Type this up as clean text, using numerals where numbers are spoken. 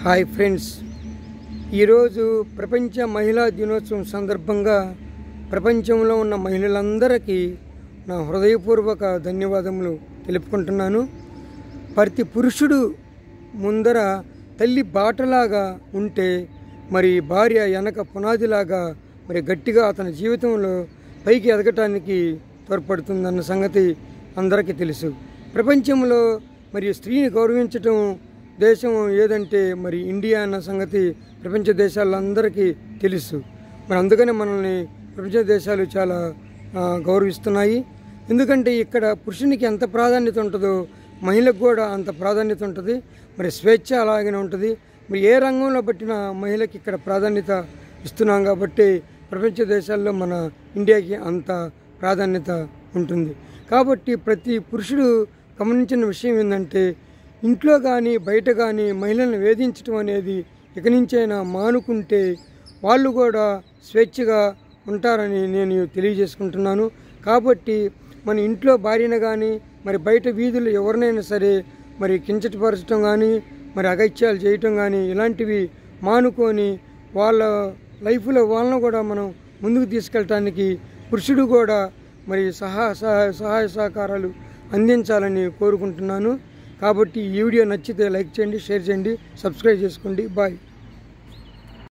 Hi friends, ఈరోజు ప్రపంచ మహిళా దినోత్సవం సందర్భంగా ప్రపంచంలో ఉన్న మహిళలందరికీ నా హృదయపూర్వక ధన్యవాదములు తెలుపుకుంటున్నాను. ప్రతి పురుషుడు ముందర తల్లి బాటలాగా ఉంటే మరి భార్య వెనక పునాదిలాగా మరి గట్టిగా అతని జీవితంలో పైకి ఎదగటానికి తోడ్పడుతుందన్న సంగతి అందరికీ తెలుసు. ప్రపంచంలో మరి స్త్రీని గౌరవించటం దేశం ఏదంటే మరి ఇండియా అన్న సంగతి ప్రపంచ దేశాలందరికీ తెలుసు. మరి అందుకనే మనల్ని ప్రపంచ దేశాలు చాలా గౌరవిస్తున్నాయి. ఎందుకంటే ఇక్కడ పురుషునికి ఎంత ప్రాధాన్యత ఉంటుందో మహిళకు కూడా అంత ప్రాధాన్యత ఉంటుంది. మరి స్వేచ్ఛ అలాగనే ఉంటుంది. మరి ఏ రంగంలో పట్టిన మహిళకి ఇక్కడ ప్రాధాన్యత ఇస్తున్నాం కాబట్టి ప్రపంచ దేశాల్లో మన ఇండియాకి అంత ప్రాధాన్యత ఉంటుంది. కాబట్టి ప్రతి పురుషుడు గమనించిన విషయం ఏంటంటే ఇంట్లో కానీ బయట కానీ మహిళలను వేధించడం అనేది ఇక నుంచైనా మానుకుంటే వాళ్ళు కూడా స్వేచ్ఛగా ఉంటారని నేను తెలియజేసుకుంటున్నాను. కాబట్టి మన ఇంట్లో భార్యను కానీ మరి బయట వీధులు ఎవరినైనా సరే మరి కించపరచడం కానీ మరి అగత్యాలు చేయటం కానీ ఇలాంటివి మానుకొని వాళ్ళ లైఫ్లో వాళ్ళను కూడా మనం ముందుకు తీసుకెళ్ళటానికి పురుషుడు కూడా మరి సహాయ సహకారాలు అందించాలని కోరుకుంటున్నాను. కాబట్టి ఈ వీడియో నచ్చితే లైక్ చేయండి, షేర్ చేయండి, సబ్స్క్రైబ్ చేసుకోండి. బాయ్.